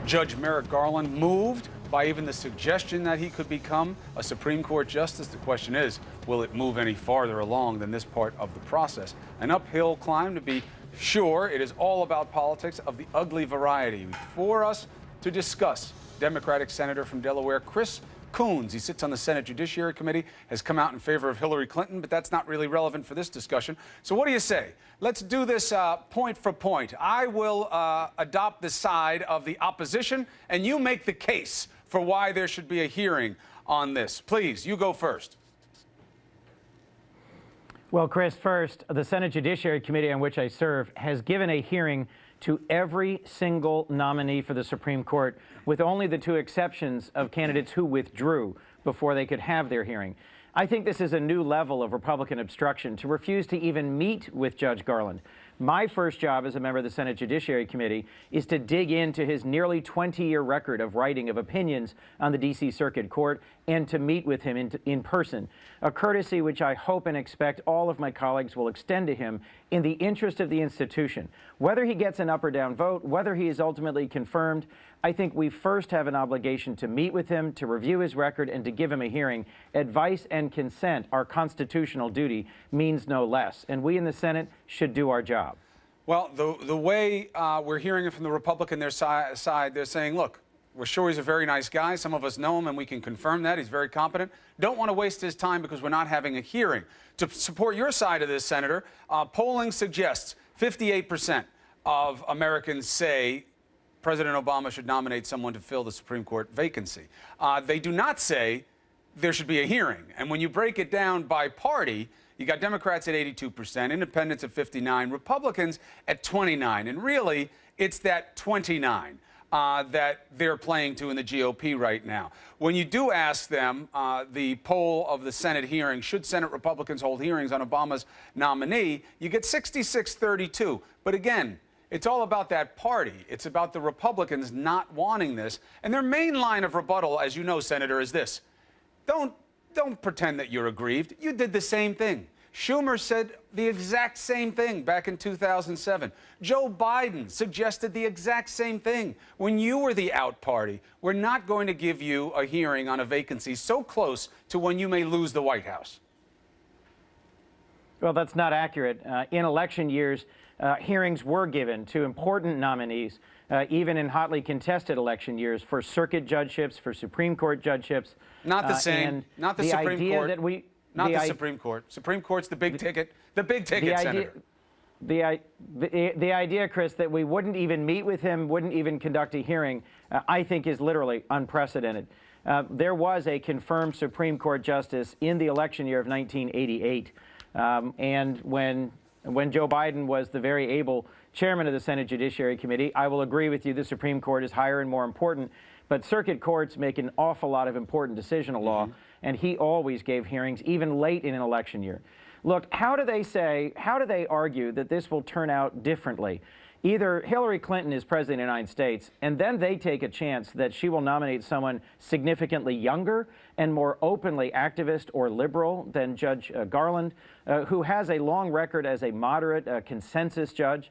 Judge Merrick Garland moved by even the suggestion that he could become a Supreme Court justice. The question is, will it move any farther along than this part of the process? An uphill climb, to be sure. It is all about politics of the ugly variety. For us to discuss, Democratic Senator from Delaware, Chris Coons. He sits on the Senate Judiciary Committee, has come out in favor of Hillary Clinton, but that's not really relevant for this discussion. So what do you say? Let's do this point for point. I will adopt the side of the opposition, and you make the case for why there should be a hearing on this. Please, you go first. Well, Chris, first, the Senate Judiciary Committee on which I serve has given a hearing to every single nominee for the Supreme Court, with only the two exceptions of candidates who withdrew before they could have their hearing. I think this is a new level of Republican obstruction, to refuse to even meet with Judge Garland. My first job as a member of the Senate Judiciary Committee is to dig into his nearly 20-year record of writing of opinions on the D.C. Circuit Court and to meet with him in person, a courtesy which I hope and expect all of my colleagues will extend to him in the interest of the institution. Whether he gets an up or down vote, whether he is ultimately confirmed, I think we first have an obligation to meet with him, to review his record, and to give him a hearing. Advice and consent, our constitutional duty, means no less, and we in the Senate should do our job. Well, the way we're hearing it from the Republican side, they're saying, look, we're sure he's a very nice guy. Some of us know him, and we can confirm that. He's very competent. Don't want to waste his time because we're not having a hearing. To support your side of this, Senator, polling suggests 58% of Americans say President Obama should nominate someone to fill the Supreme Court vacancy. They do not say there should be a hearing. And when you break it down by party, you got Democrats at 82%, Independents at 59%, Republicans at 29%. And really, it's that 29% that they're playing to in the GOP right now. When you do ask them, the poll of the Senate hearing, should Senate Republicans hold hearings on Obama's nominee, you get 66-32. But again, it's all about that party. It's about the Republicans not wanting this. And their main line of rebuttal, as you know, Senator, is this. Don't pretend that you're aggrieved. You did the same thing. Schumer said the exact same thing back in 2007. Joe Biden suggested the exact same thing when you were the out party. We're not going to give you a hearing on a vacancy so close to when you may lose the White House. Well, that's not accurate. In election years, hearings were given to important nominees, even in hotly contested election years, for circuit judgeships, for Supreme Court judgeships. Not the same. Not the Supreme Court. Not the Supreme Court. Supreme Court's the big ticket. The big ticket, Senator. The idea, Chris, that we wouldn't even meet with him, wouldn't even conduct a hearing, I think is literally unprecedented. There was a confirmed Supreme Court justice in the election year of 1988. And when Joe Biden was the very able chairman of the Senate Judiciary Committee, I will agree with you, the Supreme Court is higher and more important, but circuit courts make an awful lot of important decisional law, and he always gave hearings, even late in an election year. Look, how do they argue that this will turn out differently? Either Hillary Clinton is president of the United States, and then they take a chance that she will nominate someone significantly younger and more openly activist or liberal than Judge Garland, who has a long record as a moderate consensus judge,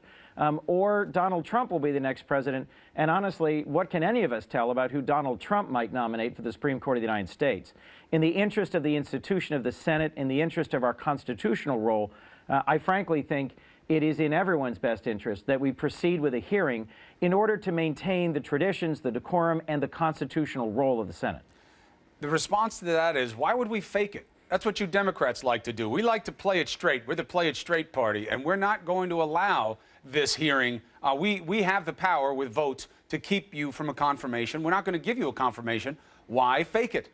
or Donald Trump will be the next president. And honestly, what can any of us tell about who Donald Trump might nominate for the Supreme Court of the United States? In the interest of the institution of the Senate, in the interest of our constitutional role, I frankly think it is in everyone's best interest that we proceed with a hearing in order to maintain the traditions, the decorum, and the constitutional role of the Senate. The response to that is, why would we fake it? That's what you Democrats like to do. We like to play it straight. We're the play it straight party, and we're not going to allow this hearing. We have the power with votes to keep you from a confirmation. We're not going to give you a confirmation. Why fake it?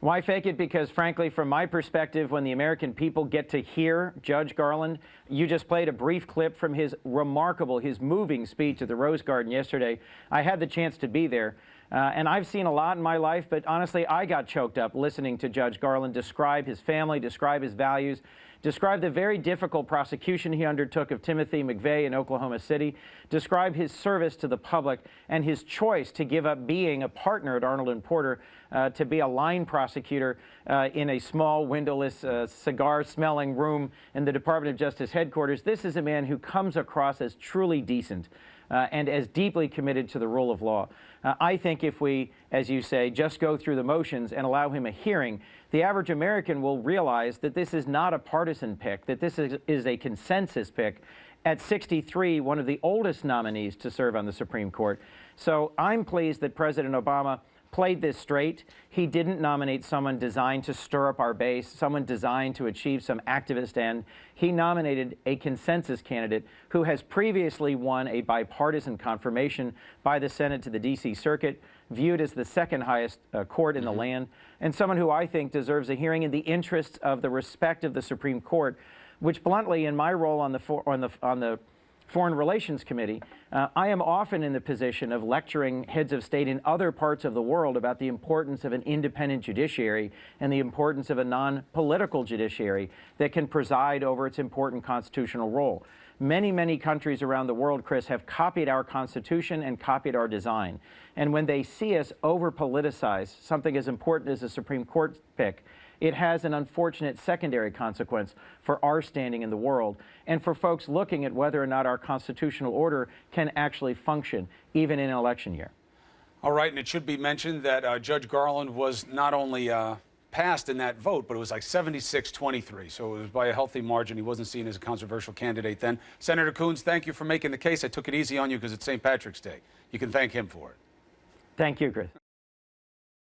Why fake it? Because, frankly, from my perspective, when the American people get to hear Judge Garland, you just played a brief clip from his moving speech at the Rose Garden yesterday. I had the chance to be there, and I've seen a lot in my life, but honestly, I got choked up listening to Judge Garland describe his family, describe his values, describe the very difficult prosecution he undertook of Timothy McVeigh in Oklahoma City, describe his service to the public and his choice to give up being a partner at Arnold and Porter to be a line prosecutor in a small, windowless, cigar-smelling room in the Department of Justice headquarters. This is a man who comes across as truly decent, and as deeply committed to the rule of law. I think if we, as you say, just go through the motions and allow him a hearing, the average American will realize that this is not a partisan pick, that this is a consensus pick. At 63, one of the oldest nominees to serve on the Supreme Court. So I'm pleased that President Obama played this straight. He didn't nominate someone designed to stir up our base, someone designed to achieve some activist end. He nominated a consensus candidate who has previously won a bipartisan confirmation by the Senate to the D.C. Circuit, viewed as the second highest court in the land, and someone who I think deserves a hearing in the interests of the respect of the Supreme Court, which bluntly, in my role on the Foreign Relations Committee, I am often in the position of lecturing heads of state in other parts of the world about the importance of an independent judiciary and the importance of a non-political judiciary that can preside over its important constitutional role. Many, many countries around the world, Chris, have copied our Constitution and copied our design. And when they see us over-politicize something as important as a Supreme Court pick, it has an unfortunate secondary consequence for our standing in the world and for folks looking at whether or not our constitutional order can actually function, even in an election year. All right, and it should be mentioned that Judge Garland was not only passed in that vote, but it was like 76-23, so it was by a healthy margin. He wasn't seen as a controversial candidate then. Senator Coons, thank you for making the case. I took it easy on you because it's St. Patrick's Day. You can thank him for it. Thank you, Chris.